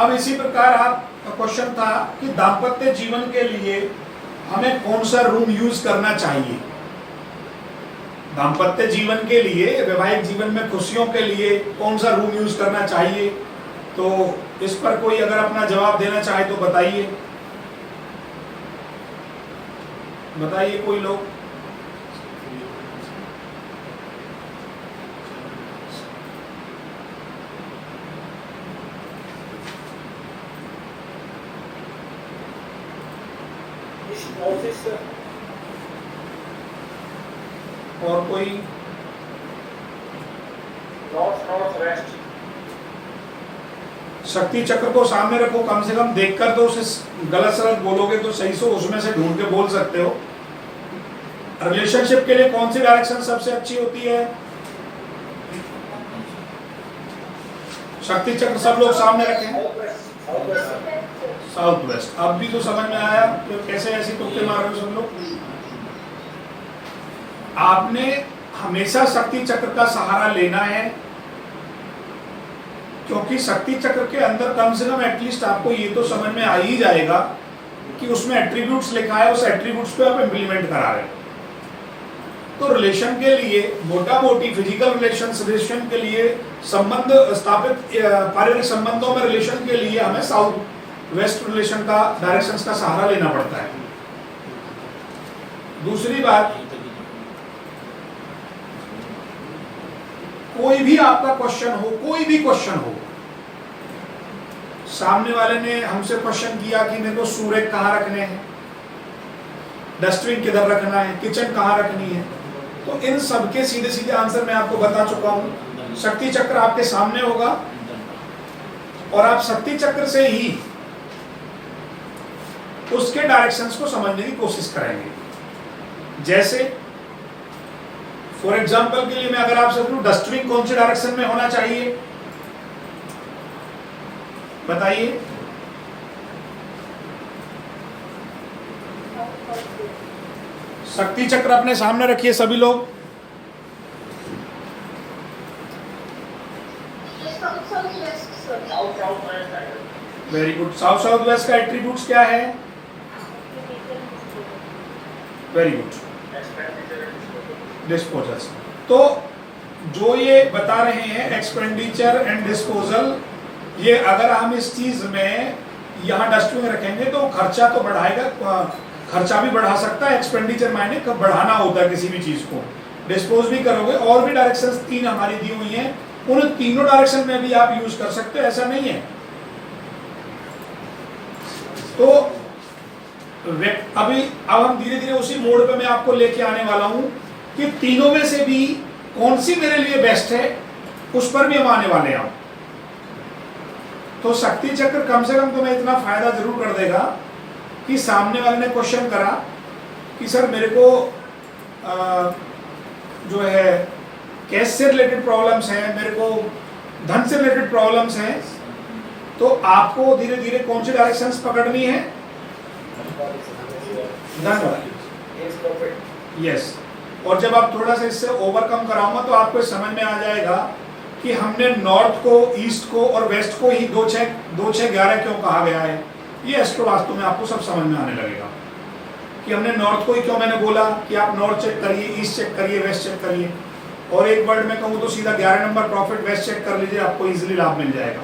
अब इसी प्रकार आपका क्वेश्चन था कि दाम्पत्य जीवन के लिए हमें कौन सा रूम यूज करना चाहिए। दाम्पत्य जीवन के लिए, वैवाहिक जीवन में खुशियों के लिए कौन सा रूम यूज करना चाहिए, तो इस पर कोई अगर अपना जवाब देना चाहे तो बताइए। बताइए कोई लोग। और कोई? शक्ति चक्र को सामने रखो, कम से कम देखकर तो उसे गलत सलत बोलोगे तो सही से उसमें से ढूंढ के बोल सकते हो। रिलेशनशिप के लिए कौन सी डायरेक्शन सबसे अच्छी होती है? शक्ति चक्र सब लोग सामने रखें। South west. अब भी तो समझ में आया तो कैसे ऐसी तुक्के मार रहे हो सब लोग। आपने हमेशा शक्ति चक्र का सहारा लेना है, क्योंकि शक्ति चक्र के अंदर कम से कम एटलीस्ट आपको ये तो समझ में आ ही जाएगा कि उसमें एट्रीब्यूट्स लिखा है, उस एट्रीब्यूट्स को आप इम्प्लीमेंट करा रहे हैं। तो रिलेशन के लिए, मोटा मोटी फिजिकल रिलेशन के लिए, संबंध स्थापित पारिवारिक संबंधों में रिलेशन के लिए हमें साउथ वेस्ट रिलेशन का डायरेक्शंस का सहारा लेना पड़ता है। दूसरी बात, कोई भी आपका क्वेश्चन हो, कोई भी क्वेश्चन हो, सामने वाले ने हमसे क्वेश्चन किया कि मेरे को सूर्य कहाँ रखने हैं, डस्टबिन किधर रखना है, किचन कहाँ रखनी है, तो इन सब के सीधे सीधे आंसर मैं आपको बता चुका हूं। शक्ति चक्र आपके सामने होगा और आप शक्ति चक्र से ही उसके डायरेक्शंस को समझने की कोशिश करेंगे। जैसे फॉर एग्जाम्पल के लिए मैं अगर आपसे पूछूं डस्टबिन कौन सी डायरेक्शन में होना चाहिए, बताइए। शक्ति चक्र अपने सामने रखिए सभी लोग। Very good. South south waste का एट्रीब्यूट्स क्या है? Very good, disposals. तो जो ये बता रहे हैं एक्सपेंडिचर एंड डिस्पोजल, ये अगर हम इस चीज में यहाँ डस्टबिन रखेंगे तो खर्चा तो बढ़ाएगा, खर्चा भी बढ़ा सकता है। एक्सपेंडिचर मायने कब बढ़ाना होता है किसी भी चीज को, डिस्पोज भी करोगे। और भी डायरेक्शंस तीन हमारी दी हुई हैं, उन तीनों डायरेक्शन में भी आप यूज कर सकते हो, ऐसा नहीं है। तो अब हम धीरे धीरे उसी मोड पे मैं आपको लेके आने वाला हूं कि तीनों में से भी कौन सी मेरे लिए बेस्ट है, उस पर भी हम आने वाले हैं। तो शक्ति चक्र कम से कम तुम्हें इतना फायदा जरूर कर देगा कि सामने वाले ने क्वेश्चन करा कि सर मेरे को जो है कैश से रिलेटेड प्रॉब्लम्स हैं, मेरे को धन से रिलेटेड प्रॉब्लम्स हैं, तो आपको धीरे धीरे कौन सी डायरेक्शंस पकड़नी है? धन। यस। और जब आप थोड़ा सा इससे ओवरकम कराऊंगा तो आपको समझ में आ जाएगा कि हमने नॉर्थ को, ईस्ट को और वेस्ट को ही 2-6-11 क्यों कहा गया है। ये एस्ट्रो वास्तु में आपको सब समझ में आने लगेगा कि हमने नॉर्थ को ही क्यों मैंने बोला कि आप नॉर्थ चेक करिए, ईस्ट चेक करिए, वेस्ट चेक करिए। और एक वर्ड में कहूँ तो सीधा 11 नंबर प्रॉफिट वेस्ट चेक कर लीजिए, आपको इजीली लाभ मिल जाएगा।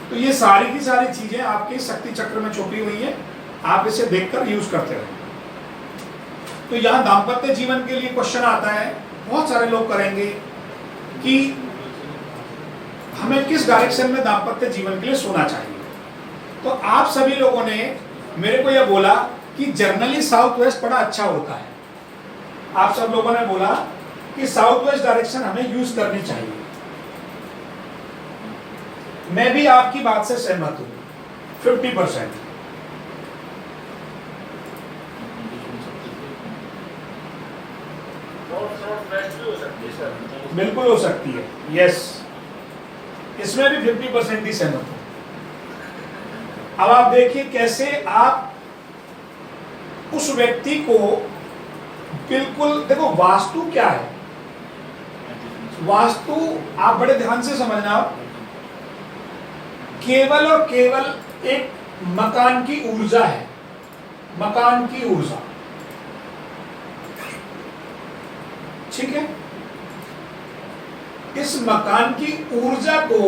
तो ये सारी की सारी चीजें आपके शक्ति चक्र में छुपी हुई है, आप इसे देखकर यूज करते रहे। तो यहाँ दाम्पत्य जीवन के लिए क्वेश्चन आता है, बहुत सारे लोग करेंगे कि हमें किस डायरेक्शन में दाम्पत्य जीवन के लिए सोना चाहिए। तो आप सभी लोगों ने मेरे को यह बोला कि जनरली साउथ वेस्ट बड़ा अच्छा होता है। आप सब लोगों ने बोला कि साउथ वेस्ट डायरेक्शन हमें यूज करनी चाहिए। मैं भी आपकी बात से सहमत हूं 50%। बिल्कुल हो सकती है, यस, इसमें भी 50% ही सहमत हूं। अब आप देखिए कैसे आप उस व्यक्ति को बिल्कुल, देखो वास्तु क्या है, वास्तु आप बड़े ध्यान से समझना केवल और केवल एक मकान की ऊर्जा है, मकान की ऊर्जा, ठीक है। इस मकान की ऊर्जा को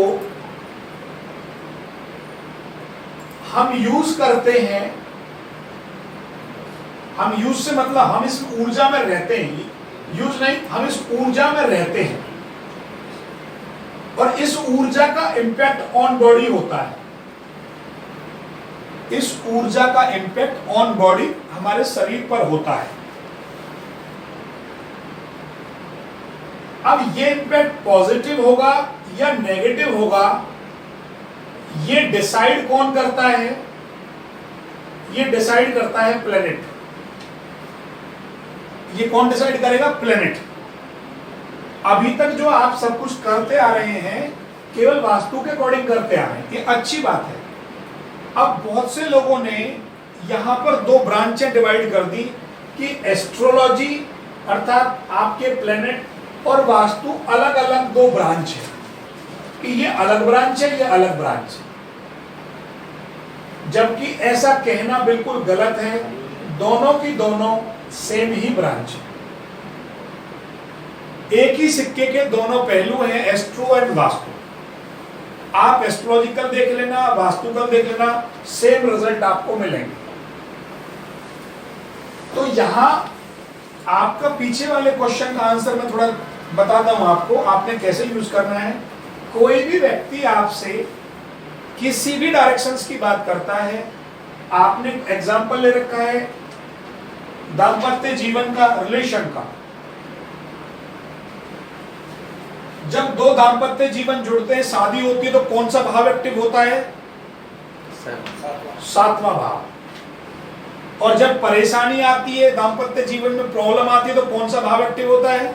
हम यूज करते हैं, हम यूज से मतलब हम इस ऊर्जा में रहते हैं, यूज नहीं, हम इस ऊर्जा में रहते हैं और इस ऊर्जा का इंपैक्ट ऑन बॉडी होता है, इस ऊर्जा का इंपैक्ट ऑन बॉडी हमारे शरीर पर होता है। अब ये इंपैक्ट पॉजिटिव होगा या नेगेटिव होगा, ये डिसाइड कौन करता है? ये डिसाइड करता है प्लेनेट। ये कौन डिसाइड करेगा? प्लेनेट। अभी तक जो आप सब कुछ करते आ रहे हैं केवल वास्तु के अकॉर्डिंग करते आ रहे हैं, ये अच्छी बात है। अब बहुत से लोगों ने यहां पर दो ब्रांचें डिवाइड कर दी कि एस्ट्रोलॉजी अर्थात आपके प्लेनेट और वास्तु अलग अलग दो ब्रांच है, कि ये अलग ब्रांच है, ये अलग ब्रांच है। जबकि ऐसा कहना बिल्कुल गलत है, दोनों की दोनों सेम ही ब्रांच है, एक ही सिक्के के दोनों पहलू हैं, एस्ट्रो एंड वास्तु। आप एस्ट्रोलॉजिकल देख लेना, वास्तुकल देख लेना, सेम रिजल्ट आपको मिलेंगे। तो यहां आपका पीछे वाले क्वेश्चन का आंसर मैं थोड़ा बताता हूं आपको, आपने कैसे यूज करना है। कोई भी व्यक्ति आपसे किसी भी डायरेक्शंस की बात करता है, आपने एग्जांपल ले रखा है दाम्पत्य जीवन का, रिलेशन का। जब दो दाम्पत्य जीवन जुड़ते हैं, शादी होती है, तो कौन सा भाव एक्टिव होता है? सातवां भाव। और जब परेशानी आती है, दाम्पत्य जीवन में प्रॉब्लम आती है, तो कौन सा भाव एक्टिव होता है?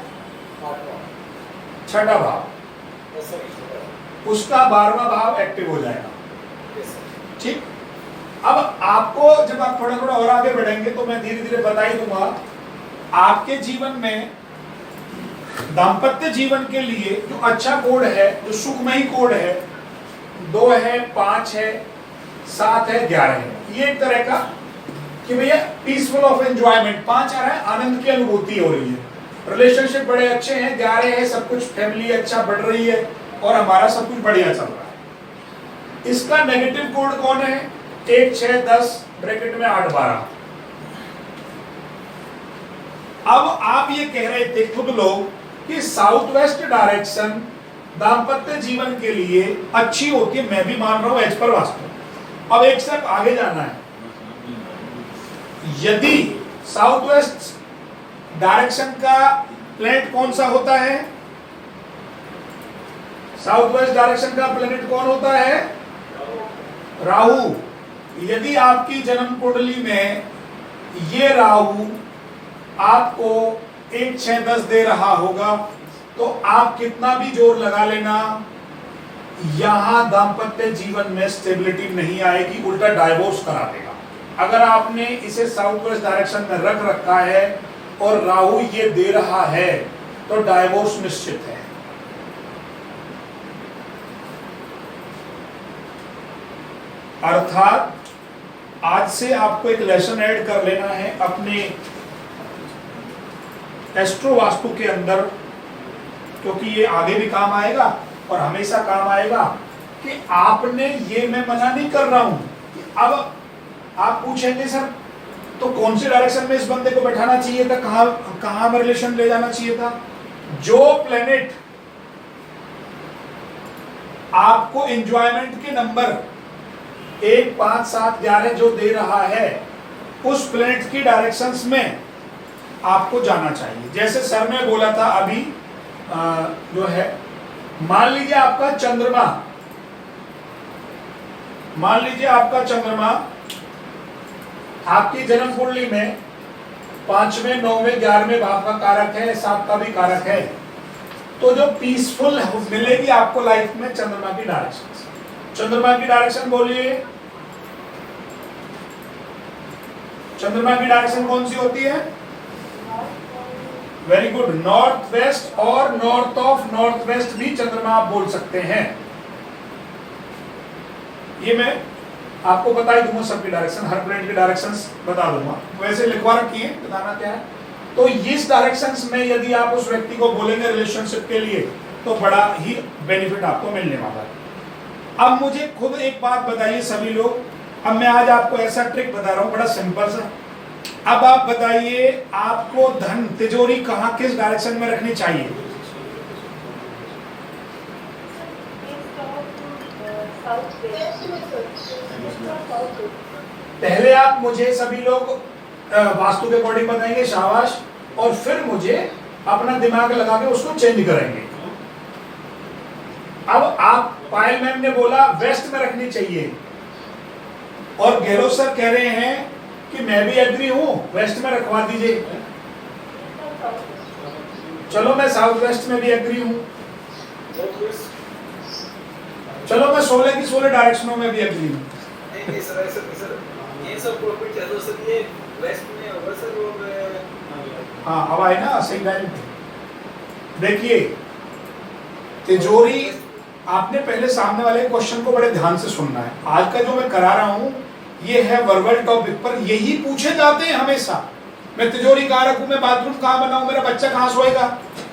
छठा भाव। उसका 12वां भाव एक्टिव हो जाएगा, ठीक। अब आपको जब आप थोड़ा थोड़ा और आगे बढ़ेंगे तो मैं धीरे धीरे बता ही दूंगा। आपके जीवन में दाम्पत्य जीवन के लिए जो अच्छा कोड है, जो सुखमयी कोड है, 2 है, 5 है, 7 है, 11 है। ये एक तरह का कि भैया पीसफुल ऑफ एंजॉयमेंट, 5 आ रहा है, आनंद की अनुभूति हो रही है, रिलेशनशिप बड़े अच्छे हैं, 11 है, सब कुछ फैमिली अच्छा बढ़ रही है और हमारा सब कुछ बढ़िया चल रहा है। इसका नेगेटिव कोड कौन है? 1, 6, 10 ब्रैकेट में 8, 12। अब आप ये कह रहे थे खुद लोग कि साउथ वेस्ट डायरेक्शन दाम्पत्य जीवन के लिए अच्छी होती है, मैं भी मान रहा हूं एज पर वास्तु। अब एक स्टेप आगे जाना है। यदि साउथ वेस्ट डायरेक्शन का प्लेनेट कौन सा होता है? साउथ वेस्ट डायरेक्शन का प्लेनेट कौन होता है? राहु। यदि आपकी जन्म कुंडली में ये राहु आपको 1, 6, 10 दे रहा होगा, तो आप कितना भी जोर लगा लेना, यहां दाम्पत्य जीवन में स्टेबिलिटी नहीं आएगी, उल्टा डाइवोर्स करा देगा। अगर आपने इसे साउथ वेस्ट डायरेक्शन में रख रखा है और राहु ये दे रहा है, तो डाइवोर्स निश्चित है। अर्थात आज से आपको एक लेसन ऐड कर लेना है अपने एस्ट्रो वास्तु के अंदर, क्योंकि ये आगे भी काम आएगा और हमेशा काम आएगा। कि आपने, ये मैं मना नहीं कर रहा हूं कि अब आप पूछेंगे सर तो कौन सी डायरेक्शन में इस बंदे को बैठाना चाहिए था, कहां में रिलेशन ले जाना चाहिए था। जो प्लेनेट आपको एंजॉयमेंट के नंबर 1, 5, 7, 11 जो दे रहा है, उस प्लेनेट की डायरेक्शंस में आपको जाना चाहिए। जैसे सर ने बोला था अभी जो है, मान लीजिए आपका चंद्रमा, आपकी जन्म कुंडली में 5वें, 9वें, 11वें भाव का कारक है, 7 का भी कारक है, तो जो पीसफुल मिलेगी आपको लाइफ में चंद्रमा की डायरेक्शन। चंद्रमा की डायरेक्शन बोलिए, चंद्रमा की डायरेक्शन कौन सी होती है? वेरी गुड, नॉर्थ वेस्ट और नॉर्थ ऑफ नॉर्थ वेस्ट भी चंद्रमा आप बोल सकते हैं। ये मैं आपको बता ही दूंगा सबकी डायरेक्शन, हर प्लेनेट की डायरेक्शंस बता दूंगा, वैसे लिखवा रखी है, बताना क्या है। तो इस डायरेक्शंस में यदि आप उस व्यक्ति को बोलेंगे रिलेशनशिप के लिए तो बड़ा ही बेनिफिट आपको मिलने वाला है। अब मुझे खुद एक बात बताइए सभी लोग, अब मैं आज आपको ऐसा ट्रिक बता रहा हूं बड़ा सिंपल सा। अब आप बताइए आपको धन तिजोरी कहाँ किस डायरेक्शन में रखनी चाहिए? पहले आप मुझे सभी लोग वास्तु के अकॉर्डिंग बताएंगे, शाबाश, और फिर मुझे अपना दिमाग लगा के उसको चेंज करेंगे। अब आप, पायल मैम ने बोला वेस्ट में रखनी चाहिए और गहलोत सर कह रहे हैं कि मैं भी एग्री हूं, वेस्ट में रखवा दीजिए। चलो मैं साउथ वेस्ट में भी एग्री हूं, चलो मैं 16 की 16 डायरेक्शनों में भी एग्री हूं। नहीं सर, ये सब प्रॉफिट है तो सर ये वेस्ट में होगा सर वो। हाँ अब आए ना सही लाइन। देखिए तिजोरी, आपने पहले सामने वाले क्वेश्चन को बड़े ध्यान से सुनना है। आज का जो मैं करा रहा हूं ये है वर्बल टॉपिक पर, यही पूछे जाते हैं हमेशा। मैं तिजोरी कहाँ रखूं, मैं बाथरूम कहाँ बनाऊं, मेरा बच्चा कहाँ सोएगा,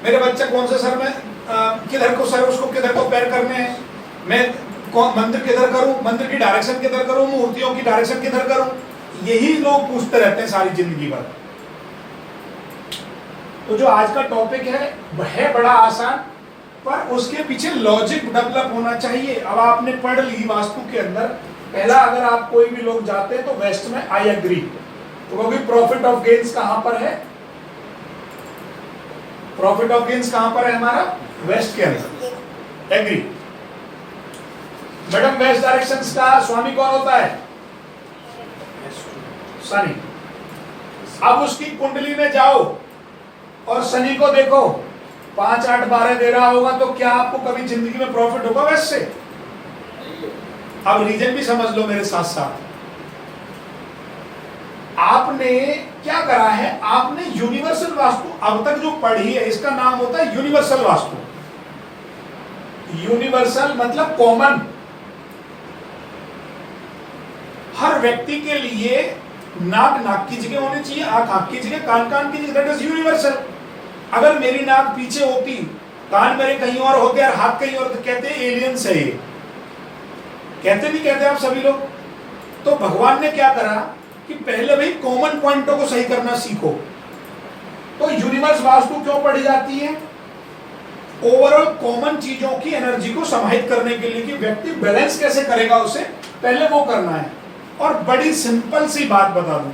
मेरे बच्चा कौन से सर में किधर को सर उसको किधर को पैर करने हैं, मैं कौन मंदिर किधर करूं, मंदिर की डायरेक्शन किधर करूं, मूर्तियों की डायरेक्शन किधर करूं, यही लोग पूछते रहते हैं सारी जिंदगी भर। तो जो आज का टॉपिक है बड़ा आसान, पर उसके पीछे लॉजिक डेवलप होना चाहिए। अब आपने पढ़ ली वास्तु के अंदर, पहला अगर आप कोई भी लोग जाते हैं तो वेस्ट में आई एग्री, तो क्योंकि प्रॉफिट ऑफ गेन्स कहां पर है, प्रॉफिट ऑफ गेन्स कहां पर है हमारा, वेस्ट के अंदर, एग्री। मैडम वेस्ट डायरेक्शंस का स्वामी कौन होता है, शनि। अब उसकी कुंडली में जाओ और शनि को देखो 5, 8, 12 दे रहा होगा, तो क्या आपको कभी जिंदगी में प्रॉफिट होगा वेस्ट से? अब रीजन भी समझ लो मेरे साथ साथ। आपने क्या करा है, आपने यूनिवर्सल वास्तु अब तक जो पढ़ी है इसका नाम होता है यूनिवर्सल वास्तु। यूनिवर्सल मतलब कॉमन, हर व्यक्ति के लिए नाक नाक की जगह होनी चाहिए, आंख आंख की जगह, कान कान की जगह, दैट इज यूनिवर्सल। अगर मेरी नाक पीछे होती, कान मेरे कहीं और होते और हाथ कहीं और, तो कहते हैं एलियंस है ये, कहते नहीं कहते आप सभी लोग? तो भगवान ने क्या करा कि पहले भाई कॉमन पॉइंटों को सही करना सीखो। तो यूनिवर्स वास्तु क्यों पढ़ी जाती है? ओवरऑल कॉमन चीजों की एनर्जी को समाहित करने के लिए कि व्यक्ति बैलेंस कैसे करेगा, उसे पहले वो करना है। और बड़ी सिंपल सी बात बता दूं,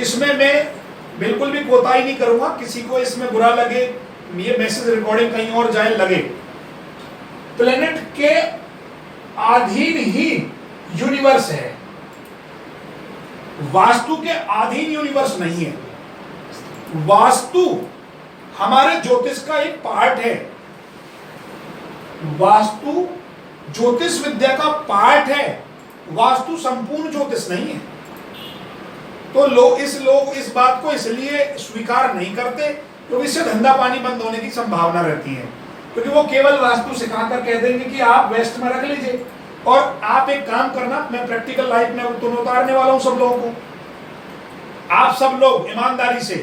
इसमें मैं बिल्कुल भी कोताही नहीं करूंगा, किसी को इसमें बुरा लगे, ये मैसेज रिकॉर्डिंग कहीं और जाए लगे, प्लेनेट के अधीन ही यूनिवर्स है, वास्तु के अधीन यूनिवर्स नहीं है। वास्तु हमारे ज्योतिष का एक पार्ट है, वास्तु ज्योतिष विद्या का पार्ट है, वास्तु संपूर्ण ज्योतिष नहीं है। तो लोग इस बात को इसलिए स्वीकार नहीं करते क्योंकि इससे धंधा पानी बंद होने की संभावना रहती है, क्योंकि वो केवल वास्तु सिखाकर कह देंगे कि आप वेस्ट में रख लीजिए। और आप एक काम करना, मैं प्रैक्टिकल लाइफ में तो उतारने वाला हूं सब लोगों को, आप सब लोग ईमानदारी से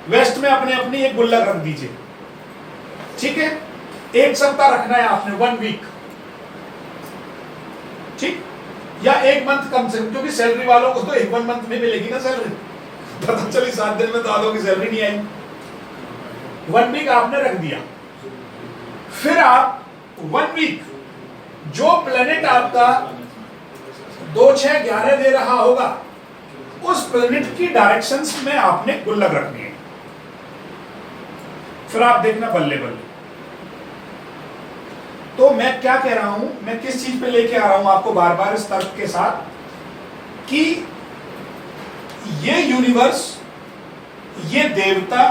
वेस्ट में अपने अपनी एक गुल्लक रख दीजिए, ठीक है? 1 सप्ताह रखना है आपने, 1 वीक, ठीक, या 1 मंथ कम से कम, क्योंकि सैलरी वालों को तो 1 मंथ में मिलेगी ना सैलरी, पता चली 7 दिन में तो आधों की सैलरी नहीं आई। 1 वीक आपने रख दिया, फिर आप 1 वीक जो प्लेनेट आपका 2, 6, 11 दे रहा होगा, उस प्लेनेट की डायरेक्शंस में आपने गुल्लक रखनी है। फिर आप देखना बल्ले बल्ले। तो मैं क्या कह रहा हूं, मैं किस चीज पे लेके आ रहा हूं आपको बार बार इस तर्क के साथ कि ये यूनिवर्स, ये देवता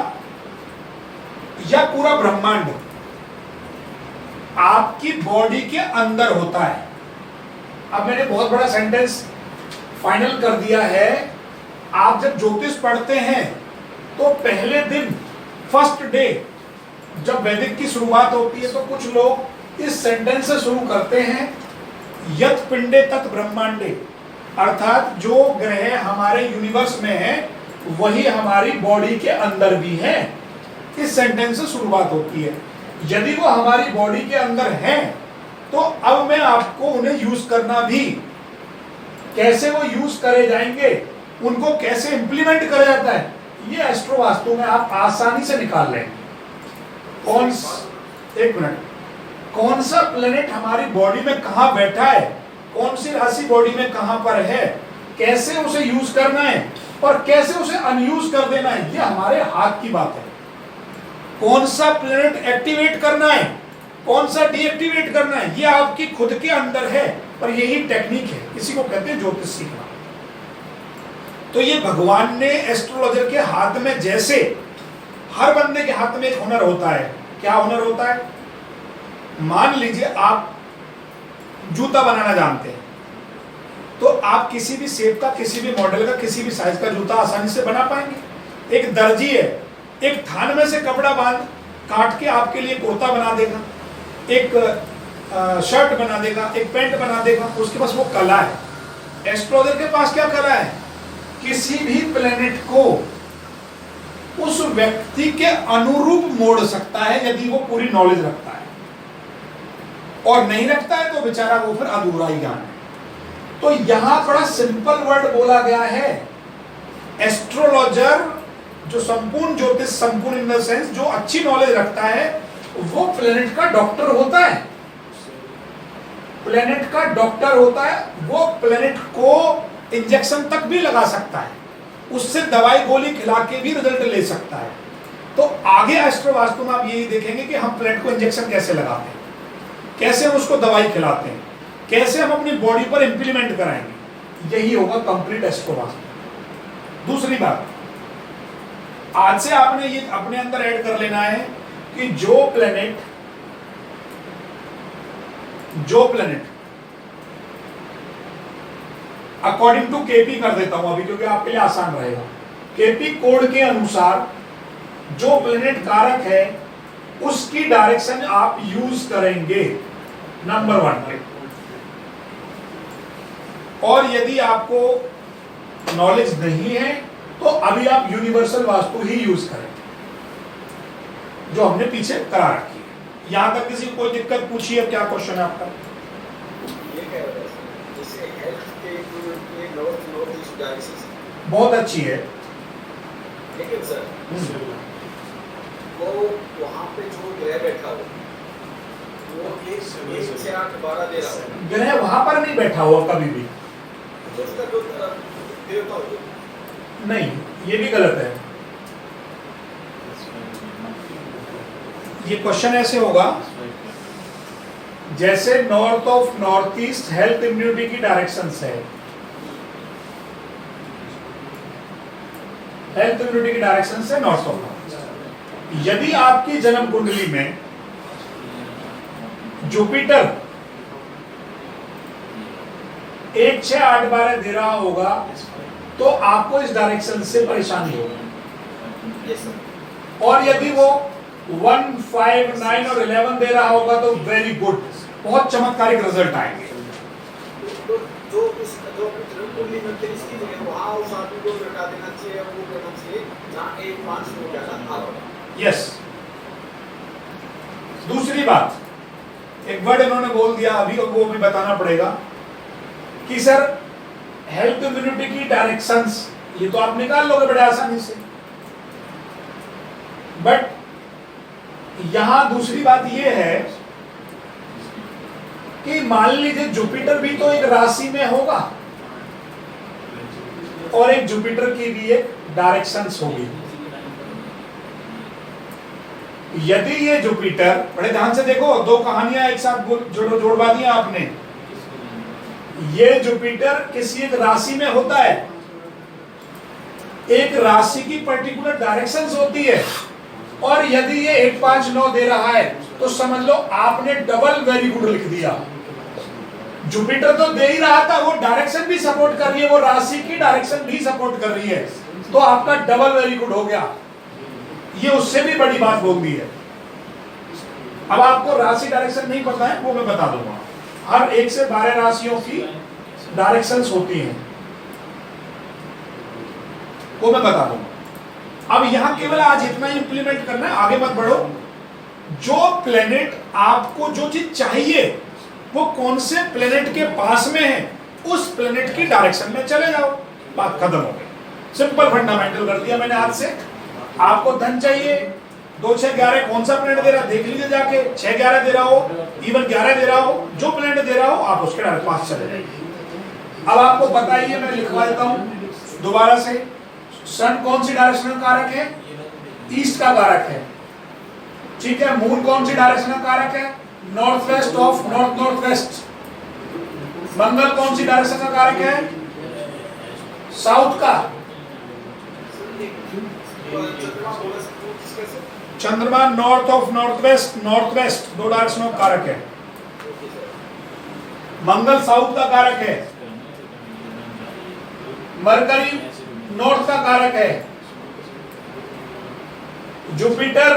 या पूरा ब्रह्मांड आपकी बॉडी के अंदर होता है। अब मैंने बहुत बड़ा सेंटेंस फाइनल कर दिया है। आप जब ज्योतिष पढ़ते हैं तो पहले दिन, फर्स्ट डे, जब वैदिक की शुरुआत होती है तो कुछ लोग इस सेंटेंस से शुरू करते हैं, यत पिंडे तत् ब्रह्मांडे, अर्थात जो ग्रह हमारे यूनिवर्स में है वही हमारी बॉडी के अंदर भी है। इस सेंटेंस से शुरुआत होती है। यदि वो हमारी बॉडी के अंदर है तो अब मैं आपको उन्हें यूज करना भी, कैसे वो यूज करे जाएंगे, उनको कैसे इंप्लीमेंट करा जाता है, ये एस्ट्रो वास्तु में आप आसानी से निकाल लेंगे। एक मिनट, कौन सा प्लेनेट हमारी बॉडी में कहां बैठा है, कौन सी राशि बॉडी में कहां पर है, कैसे उसे यूज करना है और कैसे उसे अनयूज कर देना है, ये हमारे हाथ की बात है। कौन सा प्लेनेट एक्टिवेट करना है, कौन सा डीएक्टिवेट करना है, ये आपकी खुद के अंदर है। पर यही टेक्निक है, इसी को कहते हैं ज्योतिष सीखना। तो ये भगवान ने एस्ट्रोलॉजर के हाथ में, जैसे हर बंदे के हाथ में एक हुनर होता है। क्या हुनर होता है? मान लीजिए आप जूता बनाना जानते हैं, तो आप किसी भी शेप का, किसी भी मॉडल का, किसी भी साइज का जूता आसानी से बना पाएंगे। एक दर्जी है, एक थान में से कपड़ा बांध काट के आपके लिए कुर्ता बना देगा, एक शर्ट बना देगा, एक पैंट बना देगा, उसके पास वो कला है। एस्ट्रोलॉजर के पास क्या कला है? किसी भी प्लेनेट को उस व्यक्ति के अनुरूप मोड़ सकता है, यदि वो पूरी नॉलेज रखता है, और नहीं रखता है तो बेचारा वो फिर अधूरा ही ज्ञान है। तो यहां बड़ा सिंपल वर्ड बोला गया है, एस्ट्रोलॉजर जो संपूर्ण ज्योतिष, संपूर्ण इन द सेंस जो अच्छी नॉलेज रखता है, वो प्लेनेट का डॉक्टर होता है। प्लेनेट का डॉक्टर होता है, वो प्लेनेट को इंजेक्शन तक भी लगा सकता है, उससे दवाई गोली खिला के भी रिजल्ट ले सकता है। तो आगे एस्ट्रो वास्तु में आप यही देखेंगे कि हम प्लेनेट को इंजेक्शन कैसे लगाते हैं, कैसे हम उसको दवाई खिलाते हैं, कैसे हम अपनी बॉडी पर इंप्लीमेंट कराएंगे, यही होगा कंप्लीट एस्ट्रो वास्तु। दूसरी बात, आज से आपने ये अपने अंदर ऐड कर लेना है कि जो प्लेनेट अकॉर्डिंग टू केपी कर देता हूं अभी, क्योंकि आपके लिए आसान रहेगा। केपी कोड के अनुसार जो प्लेनेट कारक है उसकी डायरेक्शन आप यूज करेंगे, नंबर 1। और यदि आपको नॉलेज नहीं है तो अभी आप यूनिवर्सल वास्तु ही यूज करें, जो हमने पीछे करा रखी है। यहां तक किसी को कोई दिक्कत पूछिए, क्या क्वेश्चन है आपका? ये कह रहा है जैसे हेल्थ के नॉर्थ ईस्ट डायरेक्शन बहुत अच्छी है, लेकिन सर वो वहां पे जो ग्रह बैठा हो वो 1 से 8 12 दे रहा हो, ग्रह वहां पर नहीं बैठा हुआ कभी भी, उसका जो देवता हो नहीं, ये भी गलत है। ये क्वेश्चन ऐसे होगा जैसे north of north east health immunity की डायरेक्शन है, हेल्थ इम्यूनिटी की डायरेक्शन से नॉर्थ ऑफ नॉर्थ। यदि आपकी जन्म कुंडली में जुपिटर 1 6 8 12 दे रहा होगा तो आपको इस डायरेक्शन से परेशानी होगी। और यदि वो 1 5 9 और 11 दे रहा होगा तो वेरी गुड, बहुत चमत्कारिक रिजल्ट आएंगे। यस। दूसरी बात, एक वर्ड इन्होंने बोल दिया अभी, और वो भी बताना पड़ेगा कि सर हेल्थ इम्यूनिटी की डायरेक्शंस, ये तो आप निकाल लोगे बड़े आसानी से, बट यहां दूसरी बात ये है कि मान लीजिए जुपिटर भी तो एक राशि में होगा और एक जुपिटर की भी एक डायरेक्शंस होगी। यदि ये जुपिटर, बड़े ध्यान से देखो, 2 कहानियां एक साथ जोड़वा दिया आपने। ये जुपिटर किसी एक राशि में होता है, एक राशि की पर्टिकुलर डायरेक्शंस होती है, और यदि ये 1 5 9 दे रहा है तो समझ लो आपने डबल वेरी गुड लिख दिया। जुपिटर तो दे ही रहा था, वो डायरेक्शन भी सपोर्ट कर रही है, वो राशि की डायरेक्शन भी सपोर्ट कर रही है, तो आपका डबल वेरी गुड हो गया। ये उससे भी बड़ी बात बोल दी है। अब आपको राशि डायरेक्शन नहीं पता है, वो मैं बता दूंगा। हर 1 से 12 राशियों की डायरेक्शंस होती हैं, वो मैं बता दूंगा। अब यहां केवल आज इतना ही इंप्लीमेंट करना है, आगे मत बढ़ो। जो प्लेनेट आपको जो चीज चाहिए वो कौन से प्लेनेट के पास में है, उस प्लेनेट की डायरेक्शन में चले जाओ, बात खत्म हो गई। सिंपल फंडामेंटल कर दिया मैंने आज से। आपको धन चाहिए, 2 6 11 कौन सा प्लेनेट दे रहा है देख लीजिए जाके, 6 11 दे रहा हो, इवन 11 दे रहा हो, जो प्लेनेट दे रहा हो आप उसके डायरेक्ट पास चले जाइए। अब आपको बताइए, मैं लिखवा देता हूं दोबारा से, सन कौन सी डायरेक्शन का कारक है, ईस्ट का कारक है, ठीक है। मून कौन सी डायरेक्शन का कारक है, north west of north north west. मंगल कौन सी डायरेक्शन का कारक है, साउथ का। चंद्रमा north of north west, north west 2 डायरेक्शनों का कारक है। मंगल साउथ का कारक है। मरकरी नॉर्थ का कारक है। Jupiter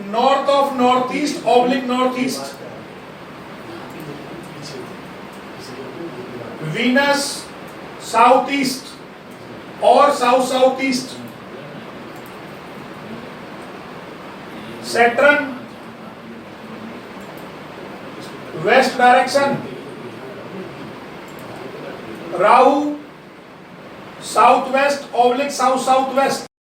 north of north east oblique north east. Venus south east और south south east. Saturn west direction. Rahu south west oblique south south waste.